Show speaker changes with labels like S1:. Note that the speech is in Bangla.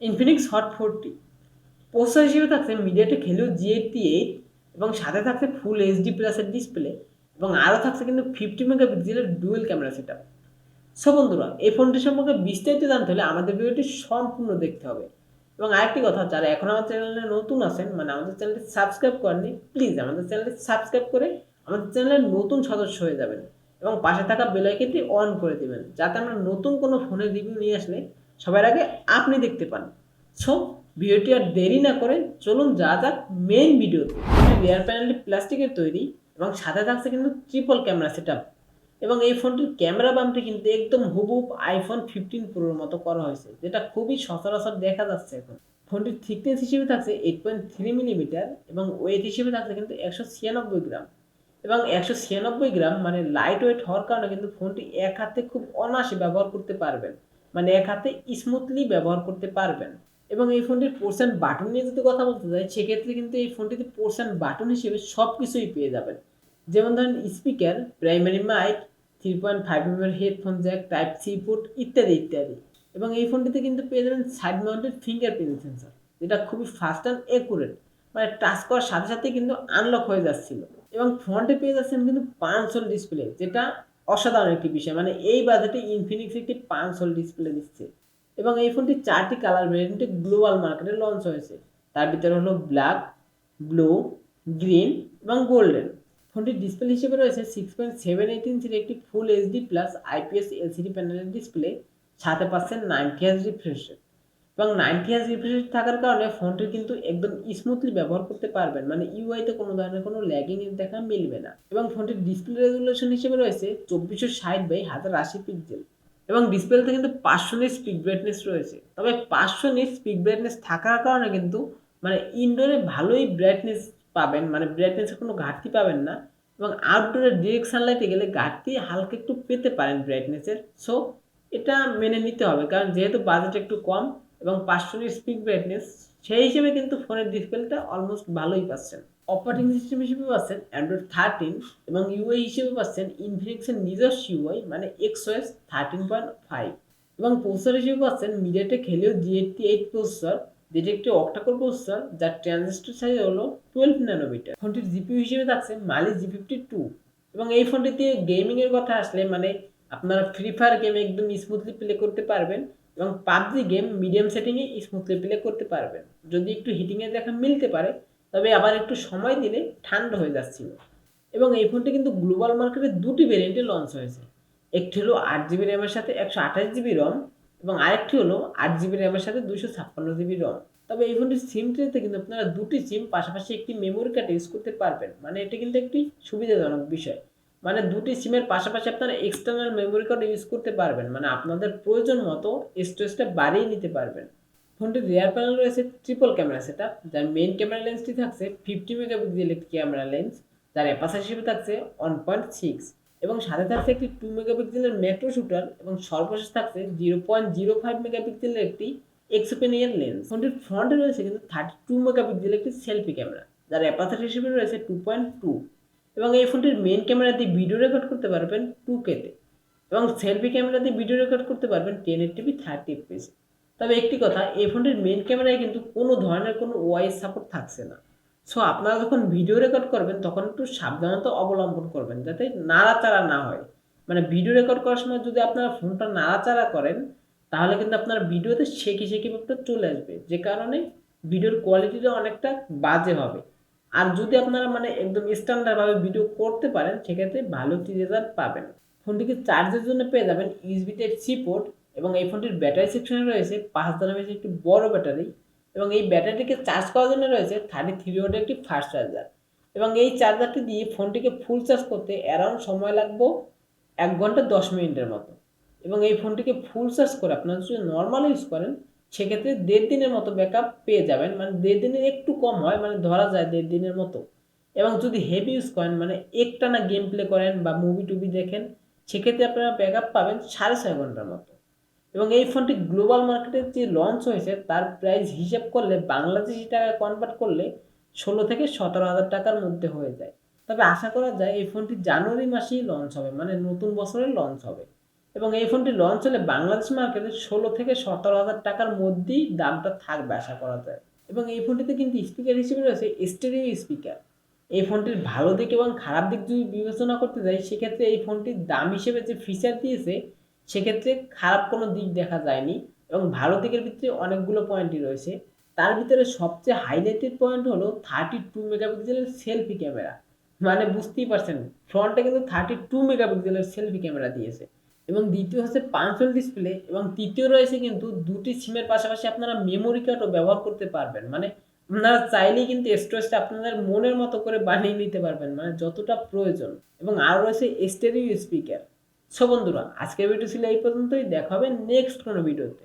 S1: ইনফিনিক্স হট 40 প্রসেসর হিসেবে থাকছে মিডিয়াটেক হেলিও G88 এবং সাথে থাকছে ফুল এইচডি প্লাসের ডিসপ্লে এবং আরও থাকছে কিন্তু 50 মেগাপিক্সেলের ডুয়েল ক্যামেরা সেটআপ। সো বন্ধুরা, এই ফোনটি সম্পর্কে বিস্তারিত জানতে হলে আমাদের ভিডিওটি সম্পূর্ণ দেখতে হবে। এবং আরেকটি কথা, যারা এখন আমার চ্যানেলে নতুন আছেন, মানে আমাদের চ্যানেলটি সাবস্ক্রাইব করেননি, প্লিজ আমাদের চ্যানেলটি সাবস্ক্রাইব করে আমাদের চ্যানেলের নতুন সদস্য হয়ে যাবেন এবং পাশে থাকা বেল আইকনটি অন করে দিবেন, যাতে আমরা নতুন কোনো ফোনের রিভিউ নিয়ে আসলে সবার আগে আপনি দেখতে পান। সো ভিডিওটি আর দেরি না করে চলুন যা যাক মেইন ভিডিওতে। রিয়ার প্যানেলটি প্লাস্টিকের তৈরি এবং সাথে থাকছে কিন্তু ট্রিপল ক্যামেরা সেটআপ এবং এই ফোনটির ক্যামেরা বামটি কিন্তু একদম হুবহুব আইফোন 15 প্রোর মতো করা হয়েছে, যেটা খুবই সচরাচর দেখা যাচ্ছে এখন। ফোনটির থিকনেস হিসেবে থাকছে 8.3 মিলিমিটার এবং ওয়েট হিসেবে থাকছে কিন্তু 196 গ্রাম। এবং 196 গ্রাম মানে লাইট ওয়েট হওয়ার কারণে কিন্তু ফোনটি এক হাতে খুব অনায়াসে ব্যবহার করতে পারবেন, মানে এক হাতে স্মুথলি ব্যবহার করতে পারবেন। এবং এই ফোনটির পোর্শন বাটন নিয়ে যদি কথা বলতে চাই, সেক্ষেত্রে কিন্তু এই ফোনটিতে পোর্শন বাটন হিসেবে সব কিছুই পেয়ে যাবেন। যেমন ধরেন speaker, primary mic, 3.5 mm headphone jack, type C port ইত্যাদি ইত্যাদি। এবং এই ফোনটিতে কিন্তু পেয়ে যাবেন সাইড মাউন্টেড ফিঙ্গারপ্রিন্ট সেন্সর, যেটা খুবই ফাস্ট অ্যান্ড একুরেট, মানে টাচ করার সাথে সাথে কিন্তু আনলক হয়ে যাচ্ছিল। এবং ফ্রন্টে পেয়ে যাচ্ছেন কিন্তু 5 ডিসপ্লে, যেটা অসাধারণ একটি বিষয়, মানে এই বাজেটে ইনফিনিক্স একটি 5 ডিসপ্লে দিচ্ছে। এবং এই ফোনটি 4টি কালার ভেরিয়েন্টে গ্লোবাল মার্কেটে লঞ্চ হয়েছে। তার ভিতরে হলো ব্ল্যাক, ব্লু, গ্রিন এবং গোল্ডেন। ফোনটির ডিসপ্লে হিসেবে রয়েছে 6.78 ইঞ্চির একটি full HD plus IPS LCD প্যানেলের ডিসপ্লে, সাথে পাচ্ছেন 90 Hz রিফ্রেশ রেট। এবং 90 Hz রিফ্রেশ রেট থাকার কারণে ফোনটির কিন্তু একদম স্মুথলি ব্যবহার করতে পারবেন, মানে ইউআইতে কোনো ধরনের কোনো ল্যাগিং এর দেখা মিলবে না। এবং ফোনটির ডিসপ্লে রেজুলেশন হিসেবে রয়েছে 2460/1080 পিক্সেল। এবং ডিসপ্লেতে কিন্তু 500 নিট স্পিক ব্রাইটনেস রয়েছে। তবে 500 নিট স্পিক ব্রাইটনেস থাকার কারণে কিন্তু মানে ইনডোরে ভালোই ব্রাইটনেস পাবেন, মানে ব্রাইটনেসের কোনো ঘাটতি পাবেন না। এবং আউটডোরে ডিরেক্ট সানলাইটে গেলে ঘাটতি হালকা একটু পেতে পারেন ব্রাইটনেসের। সো এটা মেনে নিতে হবে, কারণ যেহেতু বাজেট একটু কম এবং 500 নিট স্পিক ব্রাইটনেস, সেই হিসেবে কিন্তু ফোনের ডিসপ্লেটা অলমোস্ট ভালোই পাচ্ছেন। অপারেটিং সিস্টেম হিসেবে পাচ্ছেন অ্যান্ড্রয়েড 13 এবং ইউআই হিসেবে পাচ্ছেন ইনফিনিক্সের নিজস্ব ইউআই মানে এক্সওএস 13.5। এবং প্রসেসর হিসেবে পাচ্ছেন মিডিয়াটেক হেলিও G88 প্রসেসর, যেটি একটি অক্টাকোর প্রসেসর, যার ট্রানজিস্টর সাইজ হলো 12 ন্যানোমিটার। ফোনটির জিপিইউ হিসেবে থাকছে মালি G52। এবং এই ফোনটিতে গেমিং এর কথা আসলে মানে আপনারা ফ্রি ফায়ার গেম একদম স্মুথলি প্লে করতে পারবেন এবং পাবজি গেম মিডিয়াম সেটিংয়ে স্মুথলি প্লে করতে পারবেন। যদি একটু হিটিংয়ের দেখা মিলতে পারে, তবে আবার একটু সময় দিলে ঠান্ডা হয়ে যাচ্ছিল। এবং এই ফোনটি কিন্তু গ্লোবাল মার্কেটে দুটি ভেরিয়েন্টে লঞ্চ হয়েছে। একটি হলো 8 জিবি র্যামের সাথে 128 জিবি রম এবং আরেকটি হলো 8 জিবি র্যামের সাথে 256 জিবি রম। তবে এই ফোনটির সিম ট্রেতে কিন্তু আপনারা দুটি সিম পাশাপাশি একটি মেমোরি কার্ড ইউজ করতে পারবেন, মানে এটা কিন্তু একটি সুবিধাজনক বিষয়। মানে দুটি সিমের পাশাপাশি আপনারা এক্সটার্নাল মেমোরি কার্ড ইউজ করতে পারবেন, মানে আপনাদের প্রয়োজন মতো স্টোরেজটা বাড়িয়ে নিতে পারবেন। ফোনটির রিয়ার প্যানেল রয়েছে ট্রিপল ক্যামেরা সেটআপ, যার মেইন ক্যামেরা লেন্সটি থাকছে 50 মেগাপিক্সেল একটি ক্যামেরা লেন্স, যার অ্যাপারচার হিসেবে থাকছে 1.6 এবং সাথে থাকছে একটি 2 মেগাপিক্সেলের ম্যাক্রো শুটার এবং সর্বশেষ থাকছে 0.05 মেগাপিক্সেলের একটি এক্সোপেনিয়ার লেন্স। ফোনটির ফ্রন্টে রয়েছে কিন্তু 32 মেগাপিক্সেলের একটি সেলফি ক্যামেরা, যার অ্যাপারচার হিসেবে রয়েছে 2.2 এবং এই ফোনটির মেইন ক্যামেরা দিয়ে ভিডিও রেকর্ড করতে পারবেন 2K-তে এবং সেলফি ক্যামেরা দিয়ে ভিডিও রেকর্ড করতে পারবেন 1080p 30fps। তবে একটি কথা, এই ফোনটির মেইন ক্যামেরায় কিন্তু কোনো ধরনের কোনো ওআইএস সাপোর্ট থাকছে না। সো আপনারা যখন ভিডিও রেকর্ড করবেন তখন একটু সাবধানতা অবলম্বন করবেন, যাতে নাড়াচাড়া না হয়। মানে ভিডিও রেকর্ড করার সময় যদি আপনারা ফোনটা নাড়াচাড়া করেন, তাহলে কিন্তু আপনার ভিডিওতে শেকি শেকি ব্যাপারটা চলে আসবে, যে কারণে ভিডিওর কোয়ালিটিটা অনেকটা বাজে হবে। আর যদি আপনারা মানে একদম স্ট্যান্ডার্ডভাবে ভিডিও করতে পারেন, সেক্ষেত্রে ভালো একটি রেজাল্ট পাবেন। ফোনটিকে চার্জের জন্য পেয়ে যাবেন ইউএসবি টাইপ সি পোর্ট এবং এই ফোনটির ব্যাটারি সেকশনে রয়েছে 5000 mAh একটি বড় ব্যাটারি এবং এই ব্যাটারিটিকে চার্জ করার জন্য রয়েছে 33 ওয়াটের একটি ফাস্ট চার্জার। এবং এই চার্জারটি দিয়ে ফোনটিকে ফুল চার্জ করতে অ্যারাউন্ড সময় লাগবে 1 ঘন্টা 10 মিনিটের মতো। এবং এই ফোনটিকে ফুল চার্জ করে আপনারা যদি নর্মাল ইউজ করেন, সেক্ষেত্রে 1.5 দিনের মতো ব্যাকআপ পেয়ে যাবেন, মানে 1.5 দিনের একটু কম হয়, মানে ধরা যায় 1.5 দিনের মতো। এবং যদি হেভি ইউজ করেন, মানে একটানা গেম প্লে করেন বা মুভি টুভি দেখেন, সেক্ষেত্রে আপনারা ব্যাকআপ পাবেন 6.5 ঘন্টার মতো। এবং এই ফোনটি গ্লোবাল মার্কেটে যে লঞ্চ হয়েছে তার প্রাইস হিসাব করলে বাংলাদেশি টাকা কনভার্ট করলে 16 থেকে 17 হাজার টাকার মধ্যে হয়ে যায়। তবে আশা করা যায় এই ফোনটি জানুয়ারি মাসেই লঞ্চ হবে, মানে নতুন বছরে লঞ্চ হবে। এবং এই ফোনটি লঞ্চ হলে বাংলাদেশ মার্কেটে 16 থেকে 17,000 টাকার মধ্যেই দামটা থাকবে আশা করা যায়। এবং এই ফোনটিতে কিন্তু স্পিকার হিসেবে রয়েছে স্টেরিও স্পিকার। এই ফোনটির ভালো দিক এবং খারাপ দিক যদি বিবেচনা করতে যাই, সেক্ষেত্রে এই ফোনটির দাম হিসেবে যে ফিচার দিয়েছে সেক্ষেত্রে খারাপ কোনো দিক দেখা যায়নি, এবং ভালো দিকের ভিতরে অনেকগুলো পয়েন্টই রয়েছে। তার ভিতরে সবচেয়ে হাইলাইটেড পয়েন্ট হলো 32 মেগাপিক্সেলের সেলফি ক্যামেরা। মানে বুঝতেই পারছেন, ফ্রন্টে কিন্তু 32 মেগাপিক্সেলের সেলফি ক্যামেরা দিয়েছে। এবং দ্বিতীয় হচ্ছে পাঞ্চল ডিসপ্লে, এবং তৃতীয় রয়েছে কিন্তু দুটি সিমের পাশাপাশি আপনারা মেমোরি কার্ডও ব্যবহার করতে পারবেন। মানে আপনারা চাইলেই কিন্তু স্টোরেজটা আপনাদের মনের মতো করে বানিয়ে নিতে পারবেন, মানে যতটা প্রয়োজন। এবং আরও রয়েছে স্টেরিও স্পিকার। সো বন্ধুরা, আজকের ভিডিও ছিল এই পর্যন্তই। দেখা হবে নেক্সট কোনো ভিডিওতে।